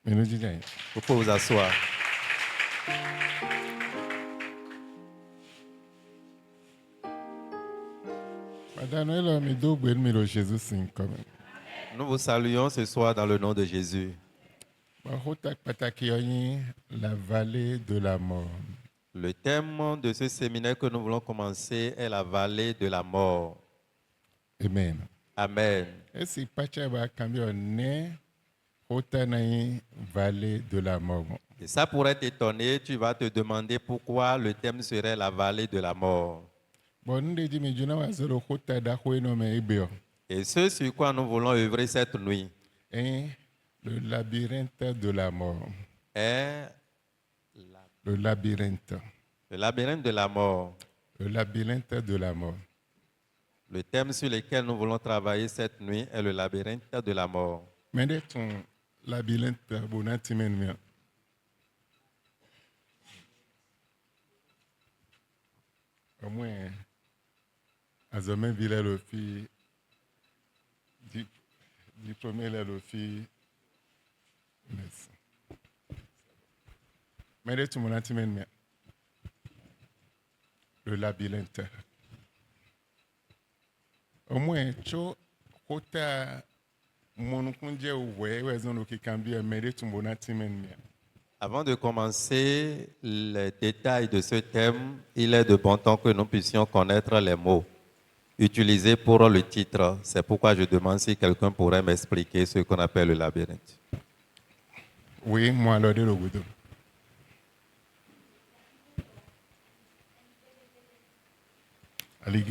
Vous pouvez vous asseoir. Nous vous saluons ce soir dans le nom de Jésus. La vallée de la mort. Le thème de ce séminaire que nous voulons commencer est la vallée de la mort. Amen. Amen. Et si Pachaba Camionne, vallée de la mort. Et ça pourrait t'étonner, tu vas te demander pourquoi le thème serait la vallée de la mort. Et ce sur quoi nous voulons œuvrer cette nuit le labyrinthe de la mort. Est le labyrinthe. Le labyrinthe de la mort. Le labyrinthe de la mort. Le thème sur lequel nous voulons travailler cette nuit est le labyrinthe de la mort. Mais ton labyrinthe bonatimen. Au moins, Azomé Villa le fit, diplômé le fit. Mais tout mon antimen, le labyrinthe. Au moins, tu as mon congé oué, qui cambie, mais tout mon antimen. Avant de commencer les détails de ce thème, il est de bon temps que nous puissions connaître les mots utilisés pour le titre. C'est pourquoi je demande si quelqu'un pourrait m'expliquer ce qu'on appelle le labyrinthe. Oui, moi, alors, le goudou. Allez,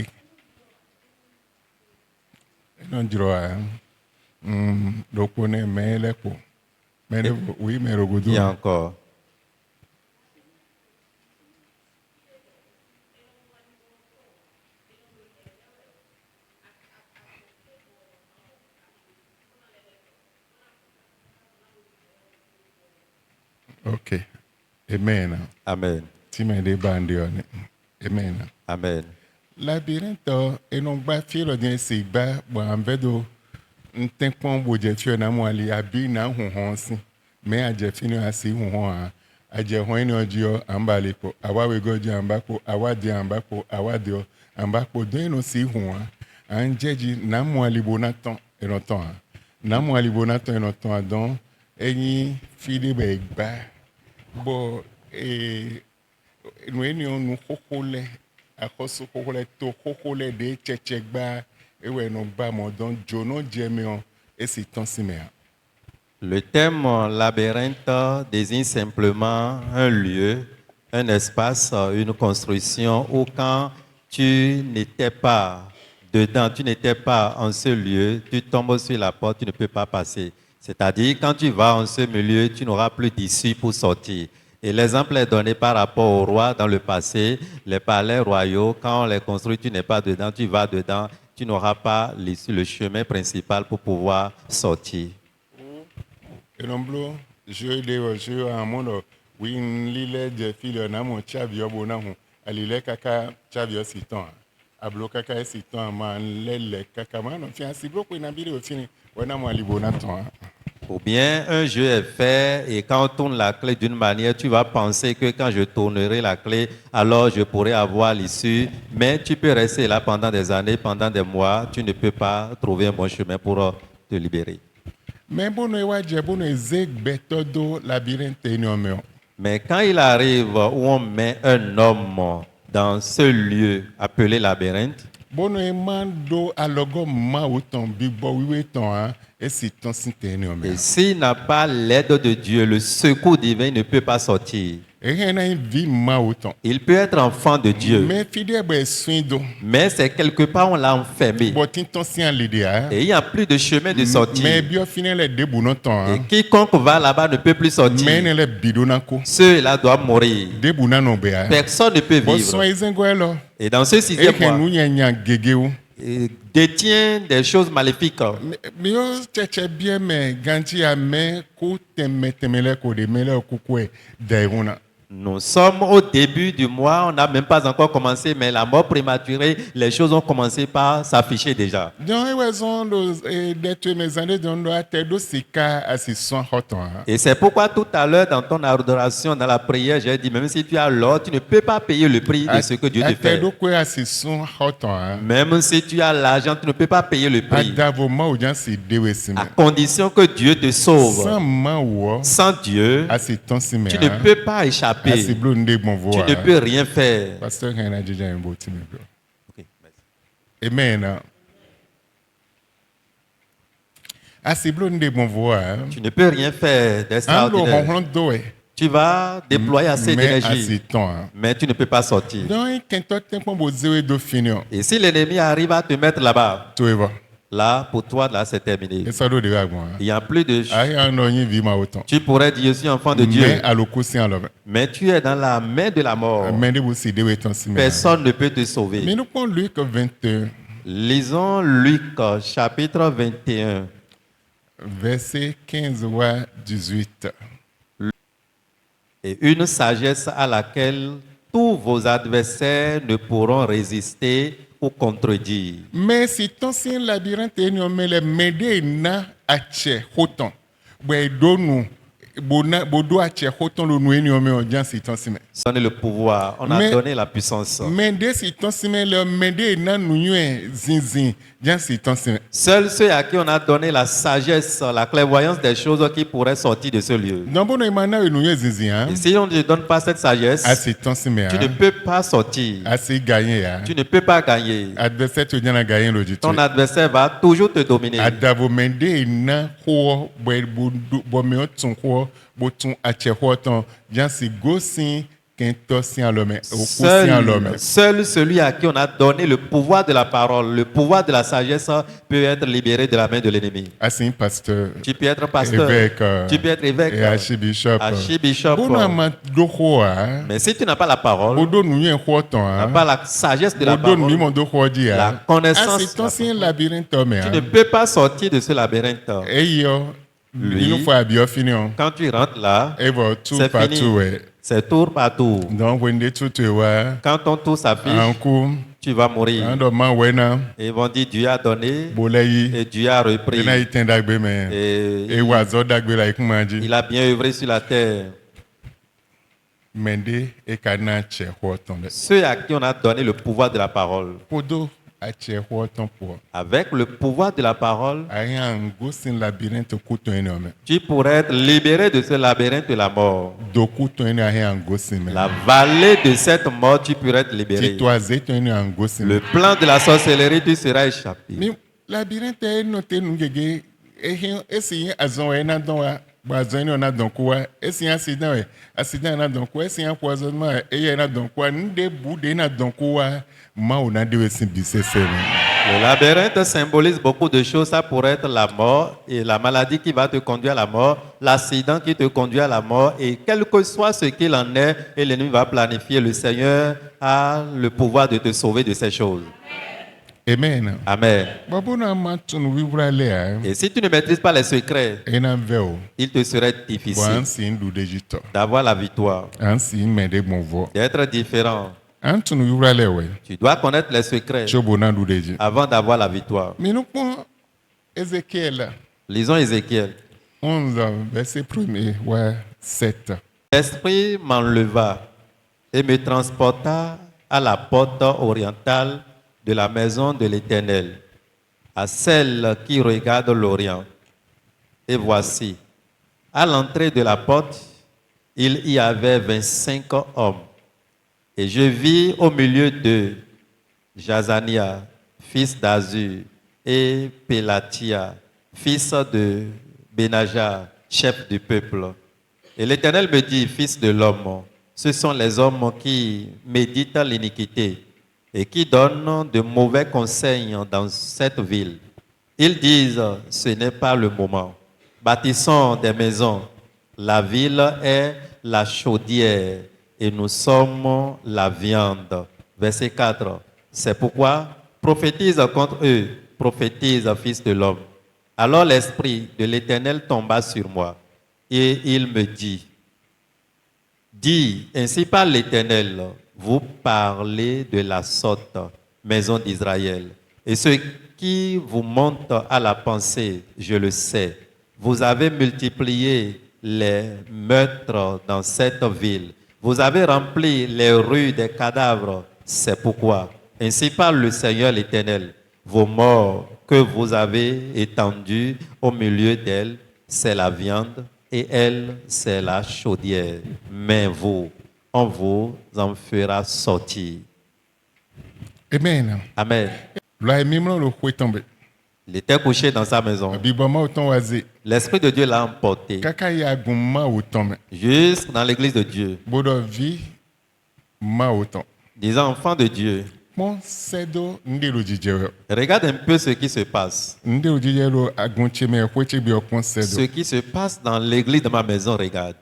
non, droit. Donc, on est mêlé pour. Oui, mais le goudou. Il y a encore. Ok. Amen. Amen. Amen. Amen. Labyrinthe, et non pas fier de c'est bas, bon, en fait, un temps pour Jeffy na mo ali abi na honhon si. Me a Jeffy no asi honhon a je hon no dio ambale ko, awa we go je ambako, awa de ambako, awa de ambako do no si hon an jeji na mo ali bonaton e no ton. Na mo ali bonaton e no ton don eyin fili be gba. Bo no eni onu kokole akoso kokole to kokole de chechegba ewe no gba mo don jono jemion et c'est ton siméa. Le thème labyrinthe désigne simplement un lieu, un espace, une construction où quand tu n'étais pas dedans, tu n'étais pas en ce lieu, tu tombes sur la porte, tu ne peux pas passer. C'est-à-dire, quand tu vas en ce milieu, tu n'auras plus d'issue pour sortir. Et l'exemple est donné par rapport aux rois dans le passé, les palais royaux, quand on les construit, tu n'es pas dedans, tu vas dedans, tu n'auras pas l'issue, le chemin principal pour pouvoir sortir. Et non blo, je a mon oui lile de fil na mon chavio bonahu, alile kaka chavio siton. Ablo kaka siton man lele kaka man, fi asi blo ko na biri o fini, wana mo alibonaton. Ou bien un jeu est fait et quand on tourne la clé d'une manière, tu vas penser que quand je tournerai la clé, alors je pourrai avoir l'issue. Mais tu peux rester là pendant des années, pendant des mois, tu ne peux pas trouver un bon chemin pour te libérer. Mais quand il arrive où on met un homme dans ce lieu appelé labyrinthe, et s'il n'a pas l'aide de Dieu, le secours divin ne peut pas sortir. Il peut être enfant de Dieu, mais c'est quelque part on l'a enfermé. Et il n'y a plus de chemin de sortie. Et quiconque va là-bas ne peut plus sortir. Ceux-là doivent mourir. Personne ne peut vivre. Et dans ce sixième mois, il détient des choses maléfiques. Nous sommes au début du mois, on n'a même pas encore commencé, mais la mort prématurée, les choses ont commencé par s'afficher déjà. Donc, raison d'être mes années dans le tête sika assistant hoton. Et c'est pourquoi tout à l'heure, dans ton adoration, dans la prière, j'ai dit, même si tu as l'or, tu ne peux pas payer le prix de ce que Dieu te fait. Quoi assistant hoton. Même si tu as l'argent, tu ne peux pas payer le prix. Adavoma ou bien c'est À condition que Dieu te sauve. Sans man Sans Dieu, assistant tu ne peux pas échapper. Tu ne peux rien faire. Pasteur Hena Djidja Mbo Timibro. Ok, merci. Amen. Tu ne peux rien faire d'extraordinaire. Tu vas déployer assez d'énergie, mais tu ne peux pas sortir. Et si l'ennemi arrive à te mettre là-bas, là, pour toi, là, c'est terminé. Il n'y a plus de... Tu pourrais dire, je suis enfant de Dieu, mais tu es dans la main de la mort. Personne ne peut te sauver. Lisons Luc, chapitre 21. Verset 15 à 18. Et une sagesse à laquelle tous vos adversaires ne pourront résister ou contredire. Mais si ton sin labyrinthe est nommé le médé na ache hoton. Bwe donu bodo ache hoton le noué nommé audience si ton sin. Donner le pouvoir, on a donné la puissance. Médé si ton sin le médé na noué zinzin. Seuls ceux à qui on a donné la sagesse, la clairvoyance des choses qui pourraient sortir de ce lieu. Et si on ne te donne pas cette sagesse, tu ne peux pas sortir. Tu ne peux pas gagner. Ton adversaire va toujours te dominer. Seul celui à qui on a donné le pouvoir de la parole, le pouvoir de la sagesse peut être libéré de la main de l'ennemi. Tu peux être pasteur, tu peux être évêque, archibishop. Mais si tu n'as pas la parole, tu n'as pas la sagesse de la parole, la connaissance, tu ne peux pas sortir de ce labyrinthe. Lui, quand tu rentres là, c'est fini. C'est tour par tour. Quand ton tour s'affiche, tu vas mourir. Et ils vont dire Dieu a donné et Dieu a repris. Et il a bien œuvré sur la terre. Ceux à qui on a donné le pouvoir de la parole, avec le pouvoir de la parole, tu pourrais être libéré de ce labyrinthe de la mort. La vallée de cette mort, tu pourrais être libéré. Le plan de la sorcellerie, tu seras échappé. Le labyrinthe symbolise beaucoup de choses. Ça pourrait être la mort et la maladie qui va te conduire à la mort, l'accident qui te conduit à la mort, et quel que soit ce qu'il en est, et l'ennemi va planifier. Le Seigneur a le pouvoir de te sauver de ces choses. Amen. Amen. Et si tu ne maîtrises pas les secrets, il te serait difficile d'avoir la victoire, d'être différent. Tu dois connaître les secrets avant d'avoir la victoire. Lisons Ézéchiel. 11, verset 1er, 7. L'Esprit m'enleva et me transporta à la porte orientale de la maison de l'Éternel, à celle qui regarde l'Orient. Et voici, à l'entrée de la porte, il y avait 25 hommes. Et je vis au milieu d'eux Jazania, fils d'Azur, et Pélatia, fils de Benaja, chef du peuple. Et l'Éternel me dit, fils de l'homme, ce sont les hommes qui méditent l'iniquité et qui donnent de mauvais conseils dans cette ville. Ils disent, ce n'est pas le moment. Bâtissons des maisons. La ville est la chaudière et nous sommes la viande. Verset 4. C'est pourquoi prophétise contre eux, prophétise, fils de l'homme. Alors l'Esprit de l'Éternel tomba sur moi et il me dit, Dis, ainsi parle l'Éternel, vous parlez de la sorte, maison d'Israël. Et ce qui vous monte à la pensée, je le sais. Vous avez multiplié les meurtres dans cette ville. Vous avez rempli les rues des cadavres. C'est pourquoi, ainsi parle le Seigneur l'Éternel, vos morts que vous avez étendus au milieu d'elles, c'est la viande, et elle, c'est la chaudière. Mais vous, on vous en fera sortir. Amen. Amen. Là, mimlo le kwe tombe. Il était couché dans sa maison. Bibama autant wazi. L'Esprit de Dieu l'a emporté Kaka ya gumma autant. jusque dans l'église de Dieu. Bodo vi ma autant. Des enfants de Dieu, Mon sedo ndelo jijero. regarde un peu ce qui se passe. Ndelo jijero agunche me kweche bi okon sedo. Ce qui se passe dans l'église de ma maison, regarde.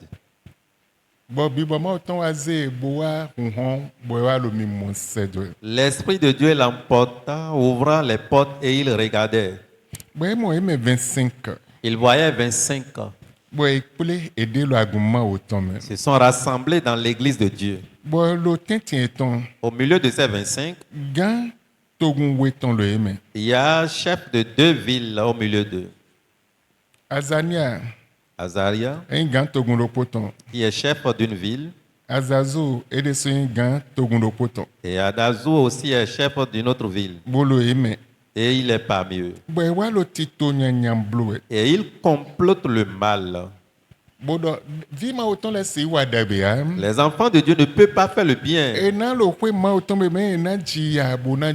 Bo bibama autant wazi boa honhon boa lo mi mon sedo. L'Esprit de Dieu l'emporta, ouvrant les portes et il regardait. Bo mo eme 25. Il voyait 25 ans. Bo ekple ede lo agumma autant me. Se sont rassemblés dans l'église de Dieu. Bo lo tenti eton Au milieu de ces 25, gan togun weton lo eme. il y a un chef de 2 villes au milieu d'eux. Azania Azaria, en gan togun lo poton. qui est chef d'une ville, Azazo edeso en gan togun lo poton. et Adazou aussi est chef d'une autre ville. Bolo eme. Et il est parmi eux. Bo wa lo tito nyanyam bloe. Et il complote le mal. Bodo vi ma autant la si wa dabe am. Les enfants de Dieu ne peuvent pas faire le bien. E na lo kwe ma autant be me na jiya bona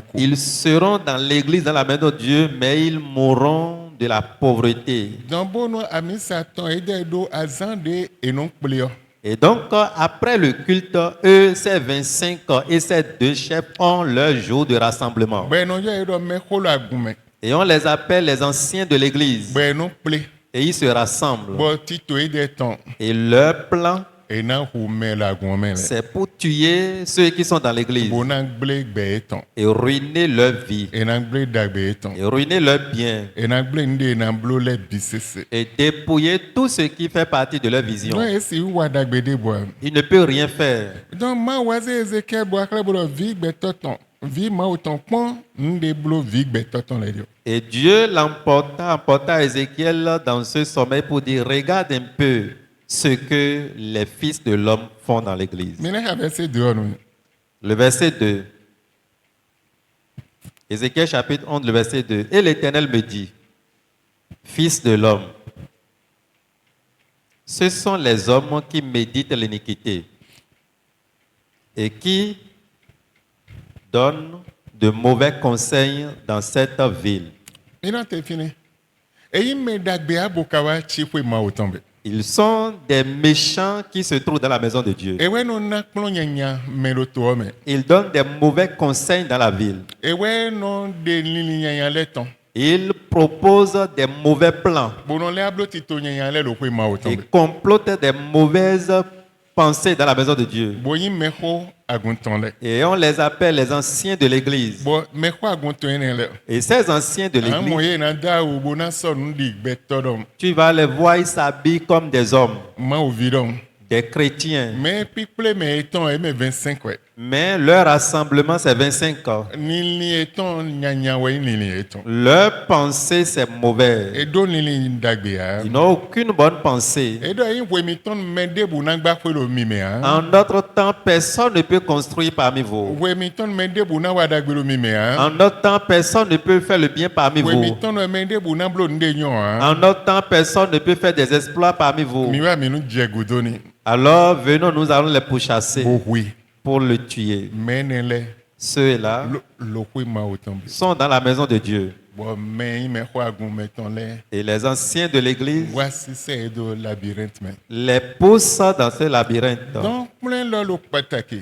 ko. Ils seront dans l'église, dans la maison de Dieu, mais ils mourront de la pauvreté. Dans bono ami satan ede do azande enon pleo. Et donc, après le culte, eux, ces 25 et ces 2 chefs ont leur jour de rassemblement. Beno ya edo me kholo agume. Et on les appelle les anciens de l'église. Beno ple. Et ils se rassemblent. Bo tito ede ton. Et leur plan, E na hume la gume. c'est pour tuer ceux qui sont dans l'église Bona ble be ton. et ruiner leur vie, E na ble dagbe ton. et ruiner leur bien, E na ble nde na blo le bisese. et dépouiller tout ce qui fait partie de leur vision. No esi wa dagbe de bo. Il ne peut rien faire. Donc ma waze Ezekiel bo akla bo vi gbe toton. Vi ma autant pon nde blo vi gbe toton le dio. Et Dieu emporta Ézéchiel dans ce sommeil pour dire, regarde un peu ce que les fils de l'homme font dans l'église. Mene ha verset 2 no. Le verset 2. Ézéchiel chapitre 11, le verset 2. Et l'Éternel me dit, fils de l'homme, ce sont les hommes qui méditent l'iniquité et qui donnent de mauvais conseils dans cette ville. Ina te fini. E yime dagbe abokawa chi fwe ma autant be. Ils sont des méchants qui se trouvent dans la maison de Dieu. E we no na kplon nyanya melo to me. Ils donnent des mauvais conseils dans la ville. E we no de lili nyanya le ton. Ils proposent des mauvais plans Bonon le ablo tito nyanya le lo fwe ma autant et be. complotent des mauvaises pensées dans la maison de Dieu. Bo yime ho agunton le. Et on les appelle les anciens de l'église. Bo me ho agunton ene le. Et ces anciens de An l'église, moye na da ou bona son ndi gbe todom. tu vas les voir, ils s'habillent comme des hommes, Ma ou vidon. des chrétiens. Mais piple me eton e me 25 ouais. Mais leur rassemblement, c'est 25 ans. Nili eton nyanya we nili eton. Leur pensée, c'est mauvais. E do nili dagbe a. Ils n'ont aucune bonne pensée. E do yin we mi ton mende bu na gba fwe lo mi me a. En notre temps, personne ne peut construire parmi vous. We mi ton mende bu na wa dagbe lo mi me a. En notre temps, personne ne peut faire le bien parmi We mi vous. ton mende bu na blo nde nyon a. En notre temps, personne ne peut faire des exploits parmi vous. Mi wa mi nu jegudoni. Alors, venons, nous allons les pourchasser Bo oui. pour le tuer. Menele. Ceux-là Lo kwe ma autant be. sont dans la maison de Dieu. Bo men me ho agun meton le. Et les anciens de l'église Voici c'est do labyrinthe men. les poussent dans ce labyrinthe. Donc plein lo pataki.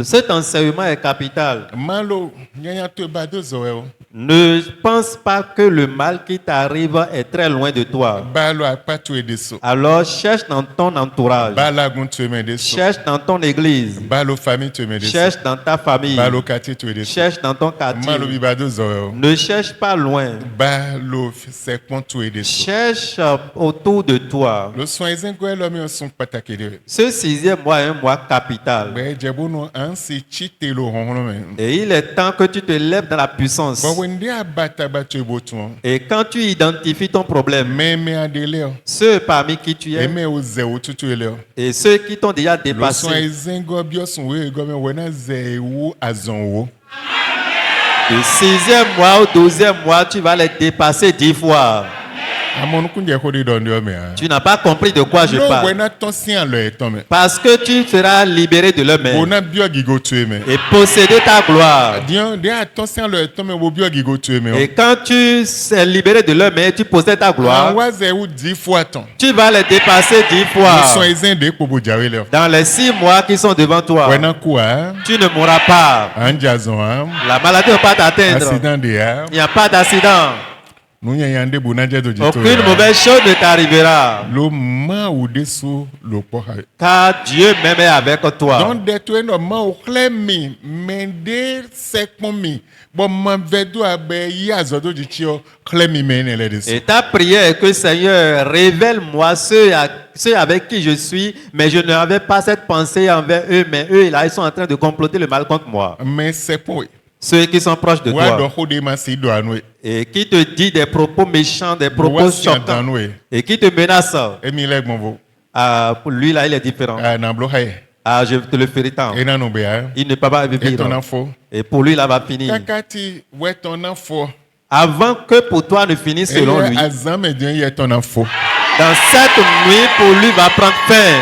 Cet enseignement est capital. Malo nyanya to ba do zo e o. Ne pense pas que le mal qui t'arrive est très loin de toi. Balo a pas tué des sous. Alors cherche dans ton entourage, Balagon tué mes des sous. cherche dans ton église, Balo famille tué mes des sous. cherche dans ta famille, Balo quartier tué des sous. cherche dans ton Malo quartier. bibado zoyo. Ne cherche pas loin, Balo c'est qu'on tué des sous. cherche autour de toi. Le soin est quoi l'homme sont pas taqués. Ce 6e mois est un mois capital. Ben jabono un c'est cheaté le ronron mais. Et il est temps que tu te lèves dans la puissance. Bon when dia bata batu boton. Et quand tu identifies ton problème, Mais à délai. ceux parmi qui tu Et es mais au zéro tout est là. et ceux qui t'ont déjà Le soin dépassé, est zingo bioson we gomme wena zéro azon. du 6e mois au 12e mois, tu vas les dépasser 10 fois. Amon kunje ko de don dio me. Tu n'as pas compris de quoi je Non parle. wena ton sien le ton me. Parce que tu seras libéré de leur main Bona bio gigo tué me. et posséder ta gloire. Dieu de attention le ton me bo bio gigo tué me. Et quand tu es libéré de leur main et tu possèdes ta gloire, Wa zéro 10 fois ton. tu vas les dépasser 10 Le fois. soin est zindé ko bo jawe le. Dans les 6 mois qui sont devant toi, Wena quoi? tu ne mourras pas. Anjazon am. La maladie ne va pas t'atteindre. Accident de am. Il n'y a pas d'accident. Nous y a des bonadja de jito. Aucune mauvaise chose ne t'arrivera. Le ma ou dessous le poha. Car Dieu même est avec toi. Donc de toi no ma o clemi mende sekmomi. Bon ma vedo abe yazo do jitio clemi menele dessous. Et ta prière est que Seigneur, révèle-moi ceux avec qui je suis, mais je n'avais pas cette pensée envers eux, mais eux, là, ils sont en train de comploter le mal contre moi. Mais c'est pour Ceux qui sont proches de wa do toi ho de ma si do anwe. et qui te disent des propos méchants, des propos choquants Anwe. et qui te menacent. Emi leg mon vo. Pour lui, là, il est différent. Na blo hay. Ah, je te le ferai tant. E na no be a. Il ne peut pas Et ton vivre. info. Et pour lui, là, va finir. Kakati ouais ton info. Avant que pour toi ne finisse selon lui. Azam et Dieu y ton info. Dans cette nuit, pour lui, va prendre fin.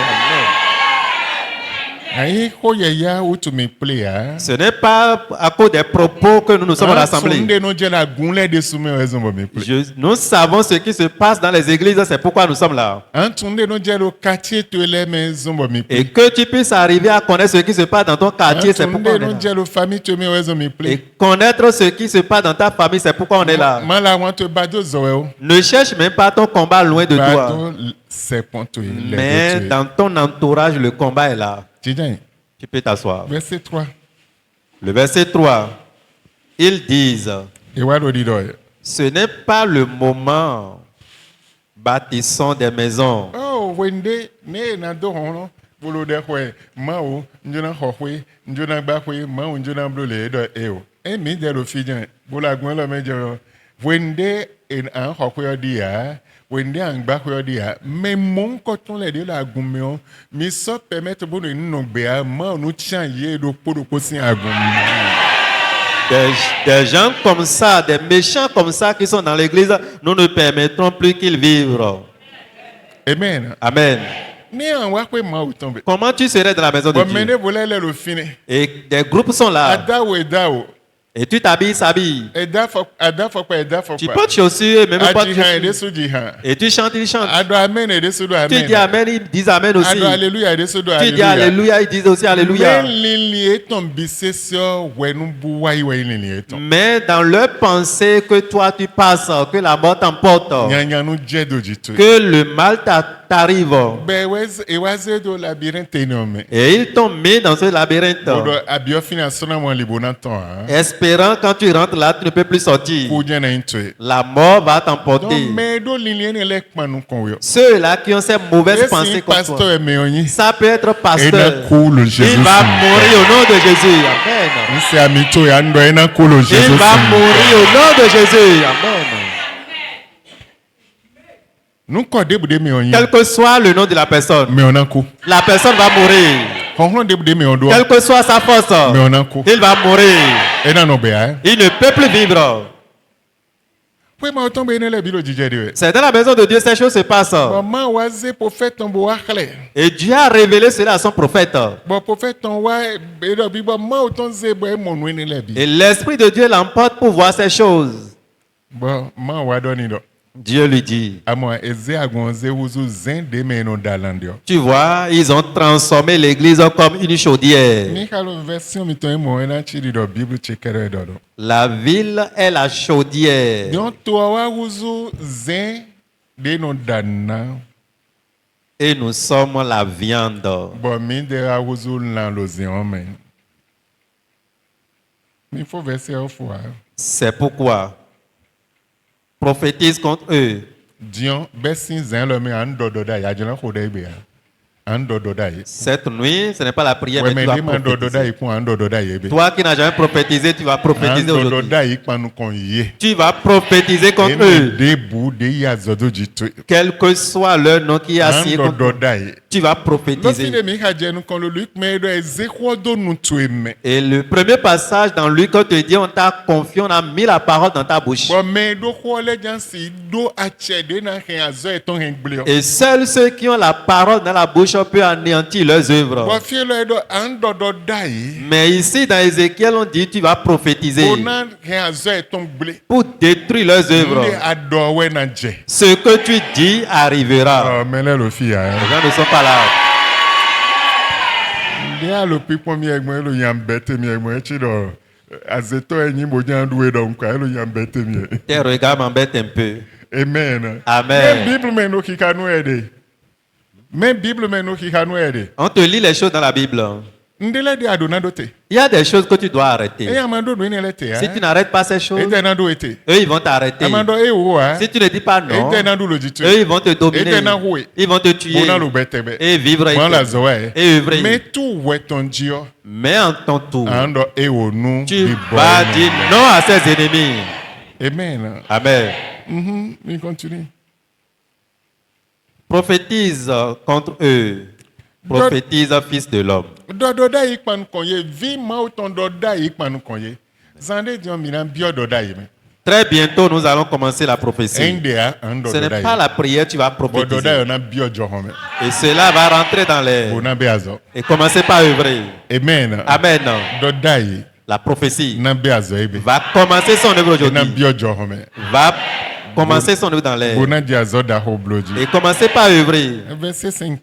Aïe, ko ya ou tu me plais hein. Ce n'est pas à cause des propos que nous nous sommes à l'Assemblée. Nous savons ce qui se passe dans les églises, c'est pourquoi nous sommes là. Et que tu puisses arriver à connaître ce qui se passe dans ton quartier, c'est pourquoi on est là. Et connaître ce qui se passe dans ta famille, c'est pourquoi on est là. Ne cherche même pas ton combat loin de toi. Mais dans ton entourage, le combat est là. Tu peux t'asseoir. Verset 3. Le verset 3, ils disent, ce n'est pas le moment, bâtissons des maisons. Oh, wende ne na do hono bolo de hwe mao njona hohwe njona bahwe mao njona blole do eo. Mi de lo fijan bola gwan lo mejo wende en an hohwe dia wende an bahwe dia mais mon coton le de la gumeo mi so permettre bono no bea mao no chan ye do podo posin agum. Des gens comme ça, des méchants comme ça qui sont dans l'église, nous ne permettrons plus qu'ils vivent. Amen. Amen. Comment tu serais dans la maison de Dieu? Et des groupes sont là. Et tu t'habilles, s'habille. Tu portes chaussures et même pas de chaussures. Et tu chantes, il chante. Tu dis Amen, ils disent Amen aussi. Tu dis Alléluia, ils disent aussi Alléluia. Mais dans leur pensée que toi tu passes, que la mort t'emporte, que le mal t'arrive. Et ils t'ont mis dans ce labyrinthe. Espérant quand tu rentres là, tu ne peux plus sortir. La mort va t'emporter. Ceux-là qui ont ces mauvaises pensées comme toi, ça peut être pasteur. Il va mourir au nom de Jésus. Amen. Il va mourir au nom de Jésus. Amen. Quel que soit le nom de la personne, la personne va mourir. Quelle que soit sa force, il va mourir. Il ne peut plus vivre. C'est dans la maison de Dieu ces choses se passent. Et Dieu a révélé cela à son prophète. Et l'Esprit de Dieu l'emporte pour voir ces choses. Dieu lui dit, amo eze agonze wuzu zen de meno dalandio. tu vois, ils ont transformé l'église comme une chaudière. Ni kalo version mi to emo ena chiri do Bible chekere do. La ville est la chaudière. Don to wa wuzu zen de no dana. Et nous sommes la viande. Bon mi de a wuzu lan lo zen omen. Mi faut verser au fois. C'est pourquoi prophétise contre eux. Dion besin zen lo me an dodo da ya jena ko de be. An dodo da yi. Cette nuit, ce n'est pas la prière, Ouais mais mais tu vas di man dodo da prophétiser. yi ko an dodo da yi be. Toi qui n'as jamais prophétisé, tu vas An prophétiser dodo aujourd'hui. da yi panu kon ye. Tu vas prophétiser contre Eme eux. de bou de ya zodo jitu. Quel que soit leur nom qui est An assis contre dodo eux, da yi. tu vas Lorsque prophétiser. les Michael nous le Luc mais de Ezekwo do nous tuer. Et le premier passage dans Luc, on te dit, on t'a confié, on a mis la parole dans ta bouche. Bon mais do ko le jan si do achede na hen azo eton hen gblio. Et seuls ceux qui ont la parole dans la bouche peuvent anéantir leurs œuvres. Bon fie le do an dodo dai. Mais ici, dans Ézéchiel, on dit, tu vas prophétiser Ona hen azo eton gble. pour détruire leurs œuvres. Ndi ado we na je. Ce que tu dis arrivera. Oh mais là le fille Les hein. gens ne sont pas là. Ndi a le pipo mi egmo lo yam bete mi egmo chi do. Azeto enyi mo jan duwe do nka lo yam bete mi. Tes regards m'embêtent un peu. Amen. Amen. Même Bible mais no ki kanu ede. Même Bible mais no ki kanu ede. On te lit les choses dans la Bible. Ndele de adonado te. Il y a des choses que tu dois E arrêter. amando do inele te. Si tu n'arrêtes pas ces choses, E denado ete. eux, ils vont t'arrêter. Amando e wo a. Si tu ne dis pas E non, denado lo jitu. eux, ils vont te dominer. Etena hoe. Ils vont te tuer. Bona lo betebe. Et vivre Bon la avec eux. zoe. Et œuvrer. Mais tout weton dio. Mais en ton tour, Ando e wo nu. tu vas dire non à ses ennemis. Amen. Amen. Il continue. Prophétise contre eux. Prophétise, fils de l'homme. Dododa ikpan konye. Vi ma uton doda ikpan konye. Zande dion minan bio doda me. Très bientôt, nous allons commencer la prophétie. Ende a ando Ce n'est doda pas la prière, tu vas Bo doda prophétiser. yo na bio johome. Et cela va rentrer dans les... Bona be azo. Et commencer par œuvrer. Amen. Amen. Doda yi. La prophétie Na be azo ebe. va commencer son œuvre Na aujourd'hui. bio johome. Va commencer son œuvre dans l'air. Bona di azo da hobloji. Et commencer par œuvrer. Verset 5.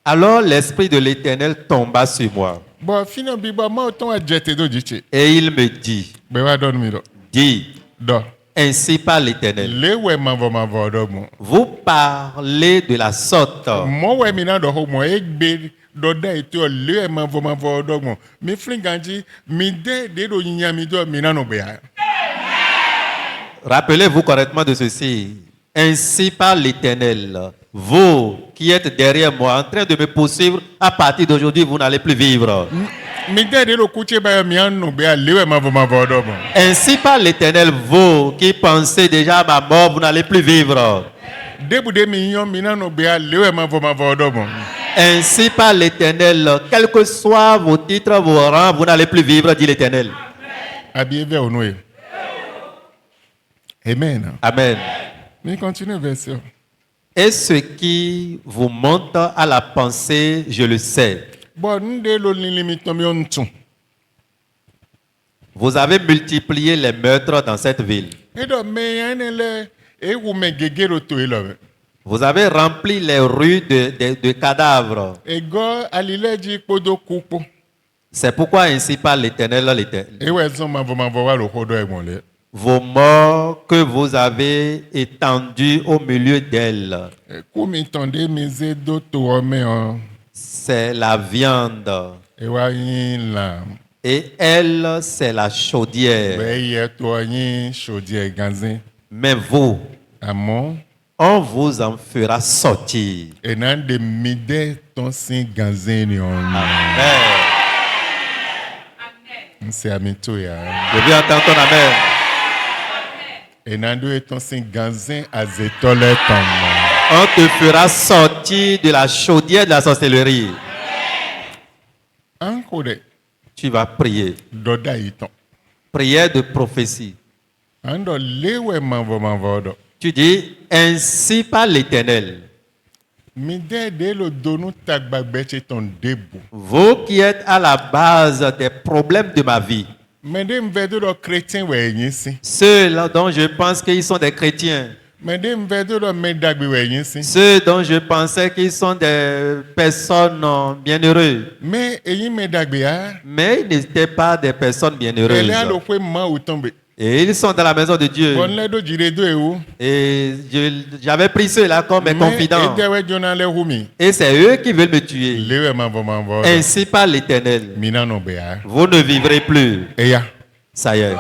Alors l'Esprit de l'Éternel tomba sur moi. Bon, fina biba ma autant a jeté do jiche. Et il me dit, Be wa don mi do. dis, Do. ainsi par l'Éternel. Le we ma vo do mo. Vous parlez de la sorte. Mo we mi na do ho mo egbe do da ito le ma vo do mo. Mi flinganji mi de do nyinya mi do mi na no be ha. Rappelez-vous correctement de ceci. Ainsi par l'Éternel, vous qui êtes derrière moi, en train de me poursuivre, à partir d'aujourd'hui, vous n'allez plus vivre. Mi de do kuche ba mi an no be ha le we ma vo do mo. Ainsi par l'Éternel, vous qui pensez déjà à ma mort, vous n'allez plus vivre. Debu de mi yon mi na no be ha le we ma vo do mo. Ainsi par l'Éternel, quels que soient vos titres, vos rangs, vous n'allez plus vivre, dit l'Éternel. Abi ve onwe. Amen. Amen. Mi continue verset. Et ce qui vous monte à la pensée, je le sais. Bon, nde lo limite mi on tun. Vous avez multiplié les meurtres dans cette ville. Edo me yanele e wu me gegero to elo. Vous avez rempli les rues de cadavres. Ego alileji podo kupo. C'est pourquoi ainsi parle l'Éternel, E we zon ma vo wa lo hodo e le. vos morts que vous avez étendus au milieu d'elles. Ku mi tonde mi ze do to ome on. C'est la viande. E wa yin la. Et elle, c'est la chaudière. Be ye to yin shodi e ganzin. Mais vous, Amon on vous en fera sortir. e nan de mide ton sin ganzin ni on. Amen. C'est amito ya. Je veux entendre ton amen. E nan do e ton sin ganzin azetole ton. On te fera sortir de la chaudière de la sorcellerie. Ankode Tu vas prier. doda iton. Prière de prophétie. Ando lewe manvo do. Tu dis, ainsi par l'Éternel, Mi de lo donu tagbagbeche ton debu. vous qui êtes à la base des problèmes de ma vie, Mais de mvedo do chrétien we yin si. ceux-là dont je pense qu'ils sont des chrétiens, Mais des m'vedo do me dagbe we yin si. Ceux dont je pensais qu'ils sont des personnes bienheureuses. Mais eyin me dagbe a. Mais ils n'étaient pas des personnes bienheureuses. Elle a lo pe ma o tombe. Et ils sont dans la maison de Dieu. Bon le do jire do e o. Et j'avais pris ceux-là comme mes confidents. E de jona le humi. Et c'est eux qui veulent me tuer. Lewe mambo. Ainsi par l'Éternel. Mina no be a. Vous ne vivrez plus. E ya. Ça y est.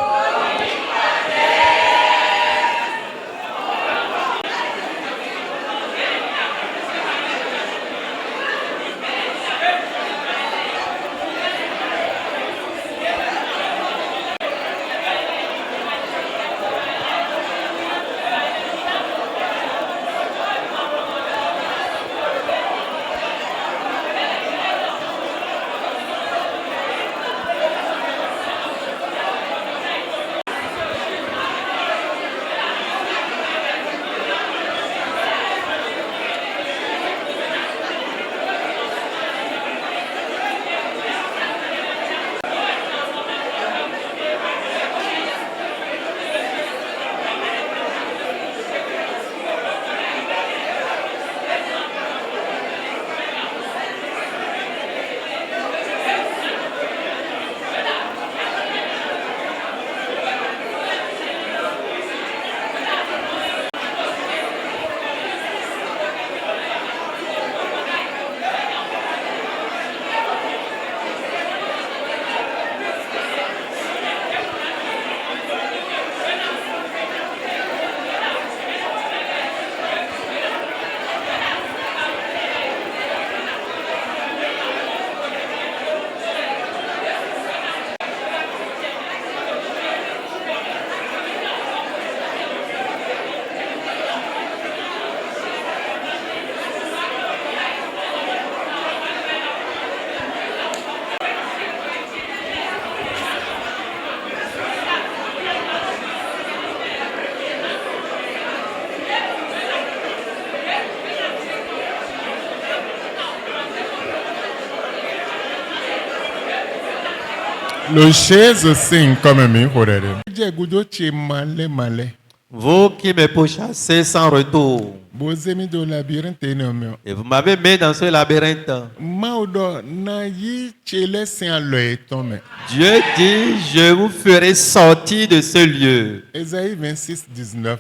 Le chaise sing comme mi horere. Je gudo che male. Vous qui me pourchassez sans retour. Bozemi do labyrinthe no me. Et vous m'avez mis dans ce labyrinthe. Maudo na yi chele sin lo etome. Dieu dit, je vous ferai sortir de ce lieu. Ésaïe 26, 19.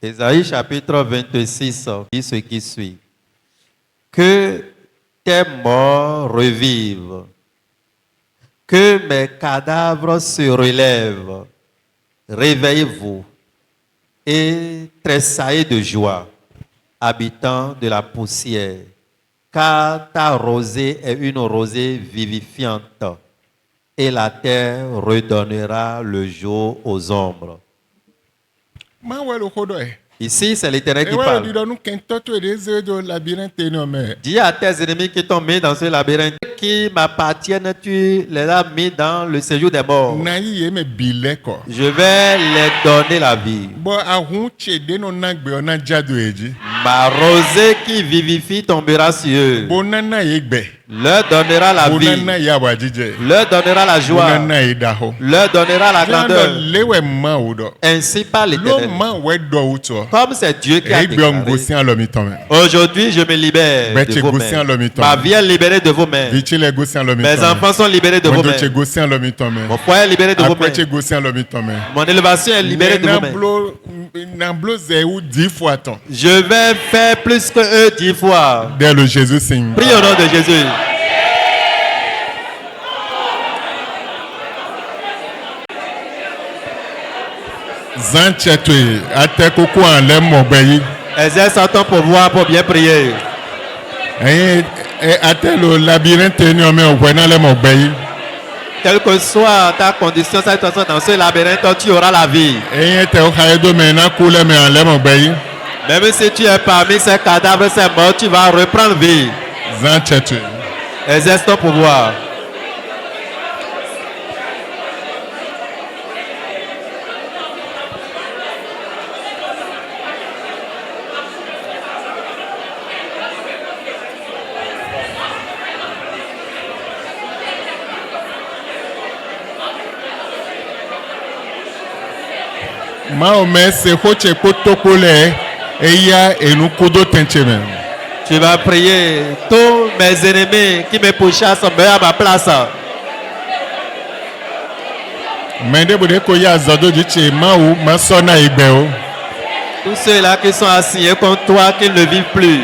Ésaïe chapitre 26, dit ce qui suit. Que tes morts revivent. Que mes cadavres se relèvent. Réveillez-vous et tressaillez de joie, habitants de la poussière, car ta rosée est une rosée vivifiante, et la terre redonnera le jour aux ombres. Ici, c'est l'Éternel qui parle. Dis à tes ennemis qui t'ont mis dans ce labyrinthe, qui m'appartiennent, tu les as mis dans le séjour des morts. Je vais les donner la vie. Ma rosée qui vivifie tombera sur eux. Leur donnera la vie. Leur donnera la joie. Leur donnera la grandeur. Ainsi par l'Éternel. Comme c'est Dieu qui a déclaré. Aujourd'hui, je me libère de vos mains. Ma vie est libérée de vos mains. Mes enfants sont libérés de vos mains. Mon foyer est libéré de vos mains. Mon élevation est libérée de vos mains. Je vais faire plus que eux 10 fois. Dès le Jésus signe. Prie au nom de Jésus. Exerce ton pouvoir pour bien prier. Quelle que soit ta condition, dans ce labyrinthe, tu auras la vie. Même si tu es parmi ces cadavres, ces morts, tu vas reprendre vie. Exerce ton pouvoir. Mahomet se hoche kotokole eya enukudo tencheme. Tu vas prier. Tous mes ennemis qui me pourchassent meurent à ma place. Mende bude koya zodo diche maou masona igbeo. Tous ceux-là qui sont assignés contre toi, qu'ils ne vivent plus.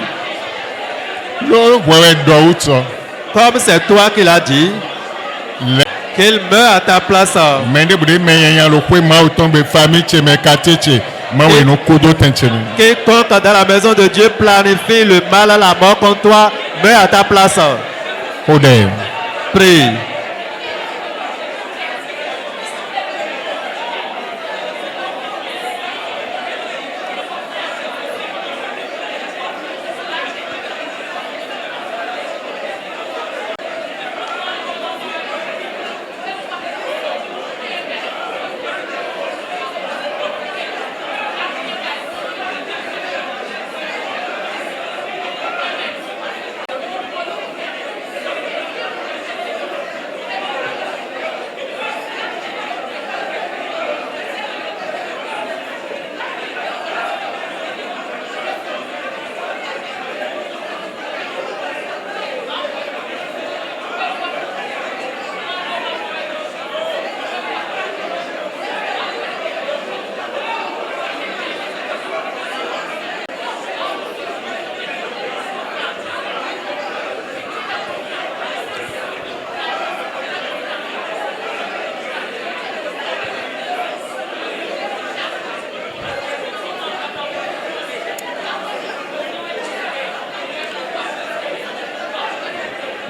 Lo wewe do uto. Comme c'est toi qui l'as dit, qu'ils meurent à ta place. Mende bude meyenya lo kwe maou tombe famille cheme kateche maou enukudo tencheme. Quiconque dans la maison de Dieu planifie le mal à la mort contre toi, meurt à ta place. Ode. Prie.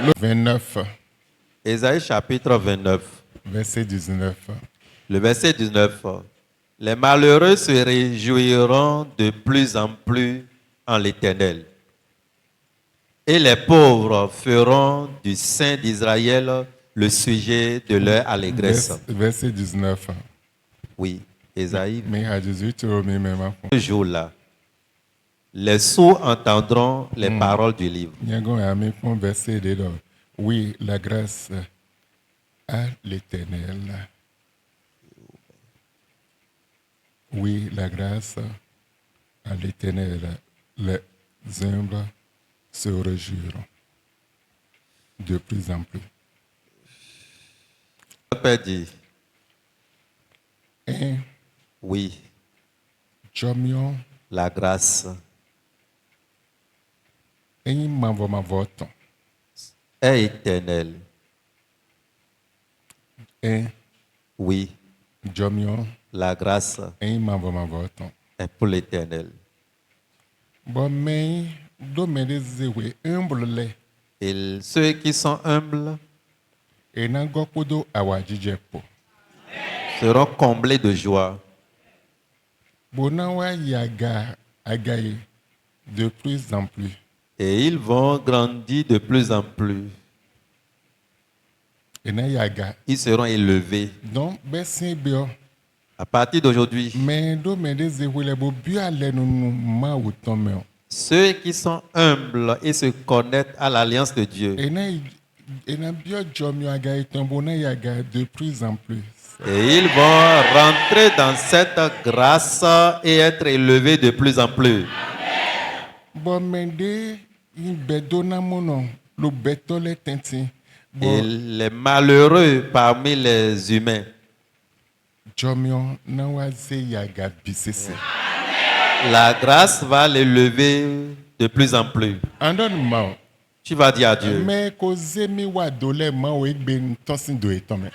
Le 29, Ésaïe chapitre 29, verset 19. le verset 19. Les malheureux se réjouiront de plus en plus en l'Éternel. Et les pauvres feront du Saint d'Israël le sujet de leur allégresse. Verset 19. Oui, Ésaïe, Mais à 18 euros, mais même. ce jour-là, les sourds entendront les paroles du livre. Nyago a mis un verset dedans. Oui, la grâce à l'Éternel. Oui, la grâce à l'Éternel. Les humbles se réjouiront de plus en plus. Le Père dit, Et oui, Jomion, la grâce et ma vote. est éternelle. Et Oui, Jomion, la grâce et ma vote. est pour l'éternel. Bon, mais, dommage, zéwe, humble, les. Et ceux qui sont humbles Et n'a gokudo awajijepo. seront comblés de joie. Bonawa yaga agaye de plus en plus. Et ils vont grandir de plus en plus. Et na yaga. Ils seront élevés. Donc, bessin bio. À partir d'aujourd'hui, Mais dommage, zéwe, les beaux bio allez nous ma ou tomber. ceux qui sont humbles et se connectent à l'alliance de Dieu, Et na bio jomio agaye tombona yaga de plus en plus. et ils vont rentrer dans cette grâce et être élevés de plus en plus. Bon, mais de bedona mono, le beto le tenti. Et Bon, les malheureux parmi les humains, jomio na waze yaga bisese. la grâce va les lever de plus en plus. Andon mao. Tu vas dire à Dieu, Mais cause mi wa dole mao egbe ntosin do etome.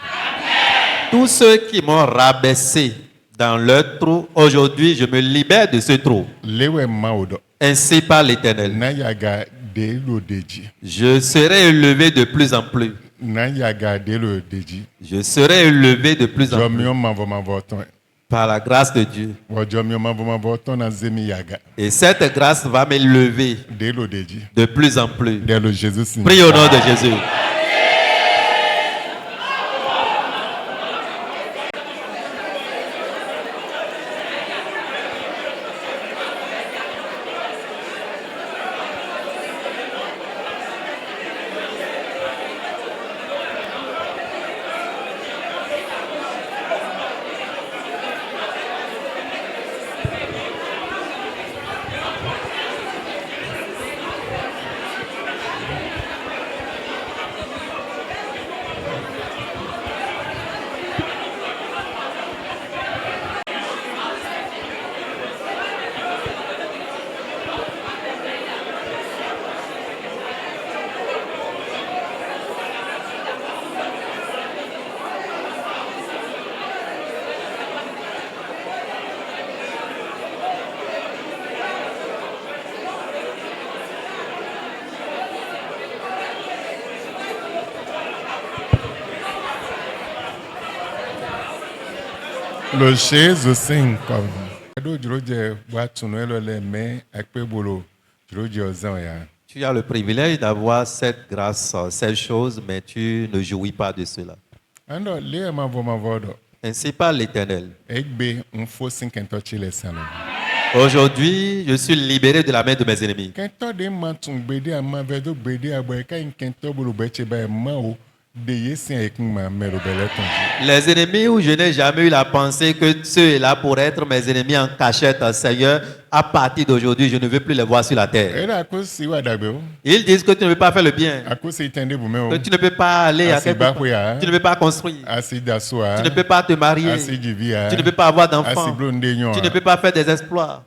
tous ceux qui m'ont rabaissé dans leur trou, aujourd'hui je me libère de ce trou. Lewe mao do. Ainsi par l'Éternel. Na yaga de lo deji. Je serai élevé de plus en plus. Na yaga de lo deji. Je serai élevé de plus en plus Jomio mavo ton. par la grâce de Dieu. Wa jomio mavo ton na zemi yaga. Et cette grâce va m'élever De lo deji. de plus en plus. De lo Jésus. Prie au nom de Jésus. Le Jésus sing comme. Ado jroje wa tunu elo le me akpe bolo jroje ozan ya. Tu as le privilège d'avoir cette grâce, cette chose, mais tu ne jouis pas de cela. Ando le ma vodo. Ainsi parle l'Éternel. Egbe mfo sing kento chile sano. Aujourd'hui, je suis libéré de la main de mes ennemis. Kento de mantung bede ama vedo bede abo ka kento bolo beche ba ma o de yesin ekun ma mero beleton. Les ennemis où je n'ai jamais eu la pensée que ceux-là pourraient être mes ennemis en cachette, Seigneur, à partir d'aujourd'hui, je ne veux plus les voir sur la terre. Era ko si wa dagbe o. Ils disent que tu ne veux pas faire le bien, Ako se itende bu me o. que tu ne peux pas aller à quelque part, tu ne peux pas construire, Asi dasoa. tu ne peux pas te marier, Asi jivia. tu ne peux pas avoir Asi d'enfants, blonde nyon. tu ne peux pas faire des exploits.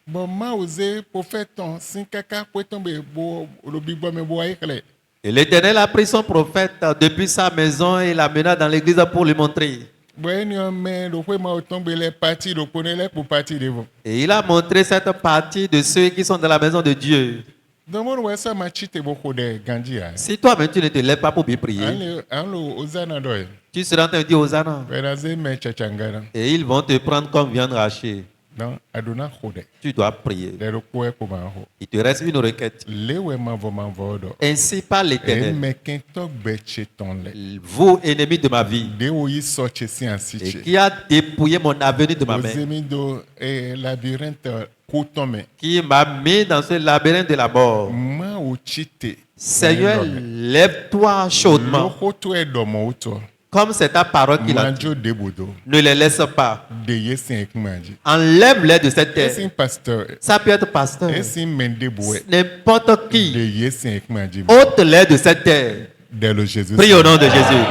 Bon ma ose prophète sin kaka ko tombe bo lobi gbo me bo ayekle. Et l'Éternel a pris son prophète depuis sa maison et l'a mené dans l'église pour lui montrer. Bueno me lo fue ma o tombe le parti lo connaît pour parti devant. Et il a montré cette partie de ceux qui sont dans la maison de Dieu. Dans mon ouais ça ma chite beaucoup de gandia. Si toi-même tu ne te lèves pas pour bien prier, Anlo ozana doy. tu seras en train de dire aux ânes. Veraze me chachangara. Et ils vont te prendre comme viande hachée. Non, aduna khode. Tu dois prier. Le ro ko ko ma ho. Il te reste une requête. Le we ma vodo. Ainsi parle E l'Éternel. me kento beche ton le. Vous, ennemis de ma vie, De o yi soche si et ansiche. qui a dépouillé mon avenir de ma main, Ozemi do labyrinthe kutome. qui m'a mis dans ce labyrinthe de la mort. Ma o chite. Seigneur, lève-toi chaudement. Lokoto e domo uto. Comme c'est ta parole qui l'a dit. Manjo debudo. Ne les laisse pas. De yesin ekmanji. Enlève-les de cette terre. Esin pasteur. Ça peut être pasteur, Esin mende boué. n'importe De qui. yesin ekmanji. Ôte-les de cette terre. Dès le Jésus. Prie au nom de Jésus.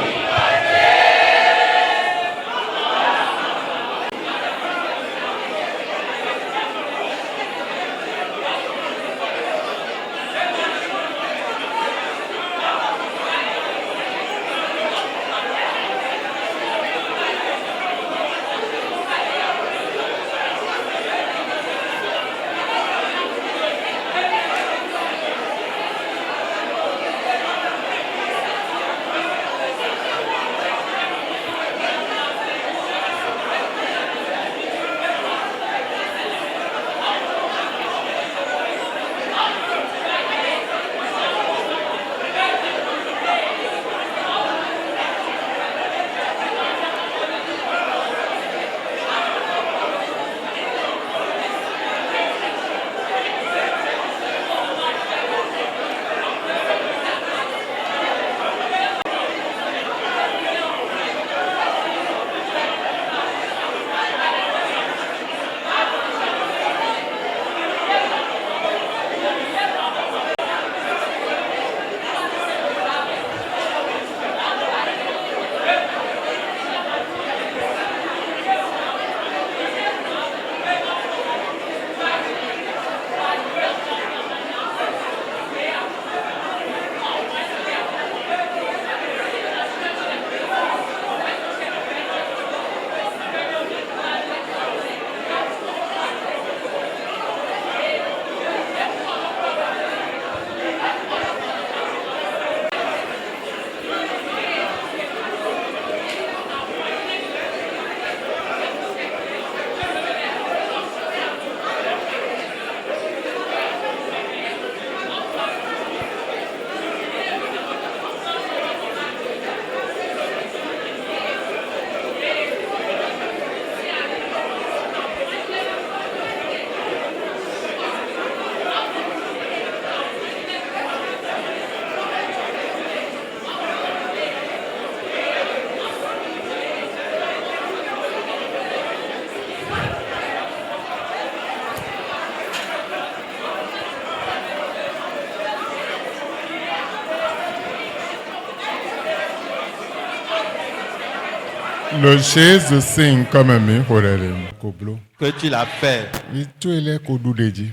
Le Jésus sing comme mi horere koblo. Que tu l'as fait. Itu ele kodu deji.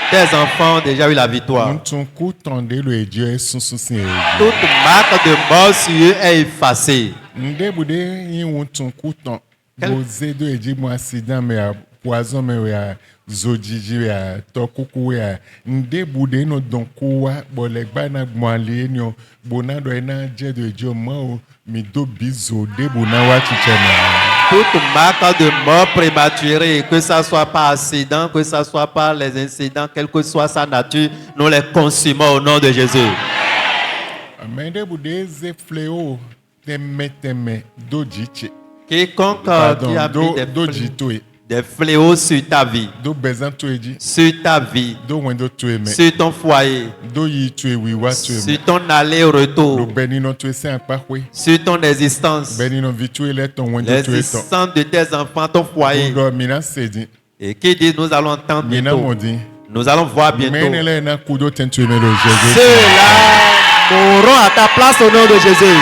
Tes enfants ont déjà eu la victoire. Ntun ku tonde lo eji esunsun sin eji. Toute marque de mort sur eux est effacée. Nde bude yin ntun ku ton. Boze do eji mo accident me a poison me ya zojiji ya tokuku ya. Nde bude no don kuwa bolegba na gmali ni o bona do ena je do eji o mo mi do bizo de bona wa chichena. toute marque de mort prématurée, que ce soit par accident, que ce soit par les incidents, quelle que soit sa nature, nous les consumons au nom de Jésus. Mende budeze fleo teme do jiche. Quiconque Pardon, qui a mis do jitoe. des fléaux sur ta vie, Do bezan tueji. sur ta vie, Do wendo tueme. sur ton foyer, Do yi tue wiwa tueme. sur ton Do aller-retour, benino tue se akpakwe. sur ton existence, Benino vitue le ton wendo tue ton. l'existence de tes enfants, ton foyer. Do mina sedi. Et qui dit nous allons entendre Mina bientôt, modi. nous allons voir bientôt. Menele na kudo tentueme lo Jésus. Ceux-là mourront à ta place au nom de Jésus.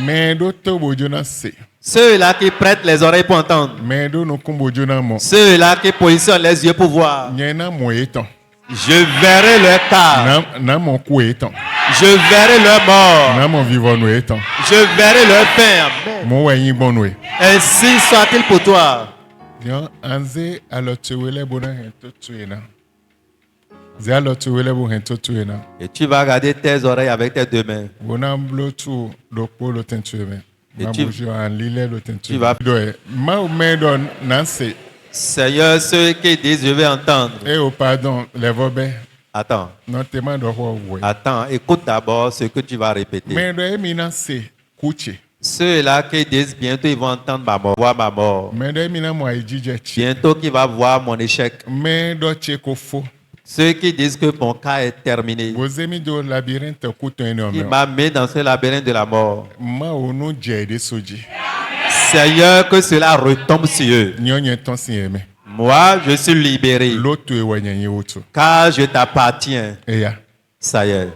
Mendo to bojona se. Ceux-là qui prêtent les oreilles pour entendre. Mendo no kumbojona mo. Ceux-là qui positionnent les yeux pour voir. Nyena mo eton. Je verrai leur cas. Na mon ku eton. Je verrai leur mort. Na mon vivant no eton. Je verrai leur pain. Mo wa yin bon we. Ainsi soit-il pour toi. Dion anze alo tuwele bona hento tuena. Ze alo tuwele bo hento tuena. Et tu vas garder tes oreilles avec tes deux mains. Bona mblo tu do po lo tentueme. Et Ma tu- bojo an lile lo tentueme. vas- Do ma o medo nanse. Seigneur, ceux qui disent je vais entendre. Eh oh pardon, levobe. Attends, Non te ma do ho we. attends, écoute d'abord ce que tu vas répéter. Medo emi nanse kuche. Ceux-là qui disent bientôt ils vont entendre ma mort, voir ma mort. Medo emi na mo ajije chi. Bientôt qui va voir mon échec. Medo che ko fo. Ceux qui disent que mon cas est terminé. Bozemi do labyrinthe kuto eno Il me. m'a mis dans ce labyrinthe de la mort. Ma onu je de soji. Seigneur, que cela retombe sur eux. Nyonye ton si eme. Moi, je suis libéré. Lotu e wanyenye otu. Car je t'appartiens. Eya. Ça y est.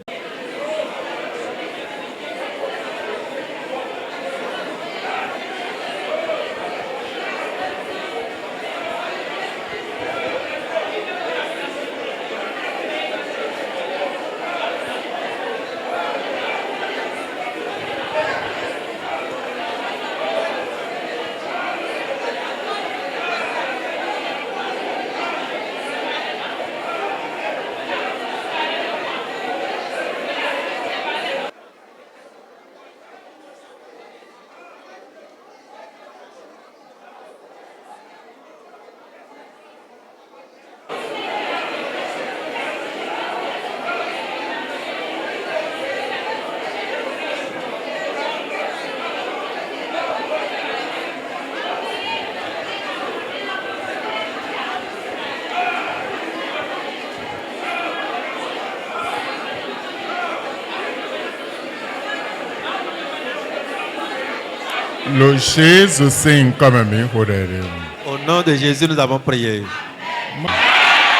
Lo Jésus sing comme me hodere. Au nom de Jésus, nous avons prié.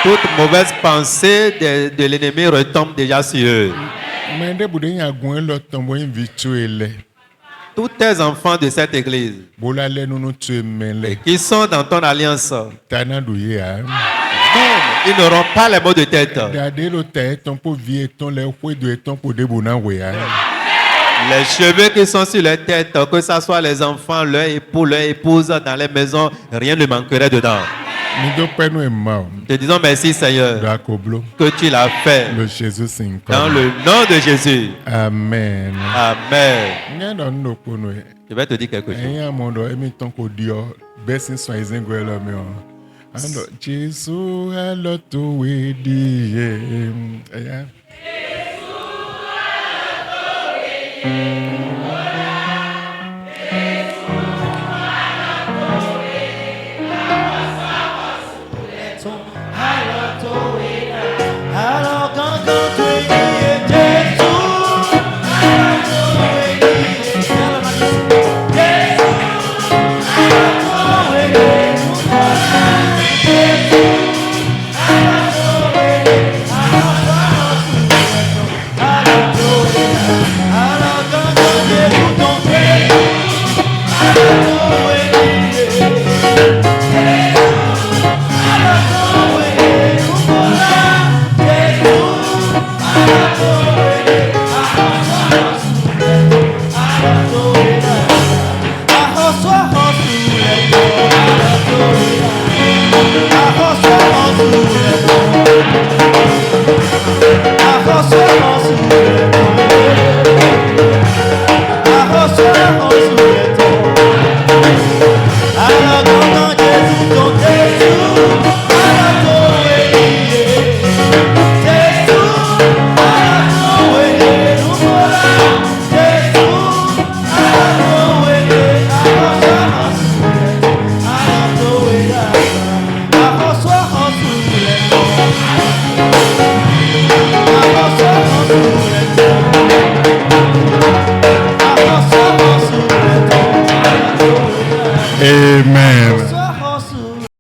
Toute mauvaise pensée de l'ennemi retombe déjà sur eux. Mende bude nya gun lo tombo invitu ele. Tous tes enfants de cette église Bola le nunu tu mele. qui sont dans ton alliance, Tana do ye a. ils n'auront pas les maux de tête. Dade lo te ton po vie ton le hwe do ton po de bona we a. Les cheveux qui sont sur leur tête, que ce soit les enfants, leur époux, leur épouse, dans les maisons, rien ne manquerait dedans. Ni do pe no e ma. Te disons merci Seigneur Da koblo. que tu l'as fait Lo Jésus sing dans comme. le nom de Jésus. Amen. Amen. Nya don no ko no e. Je vais te dire quelque chose. Eyan mondo emi ton ko dio. Besin so izengo elo me o. Ando Jesu alo to we di. Eya.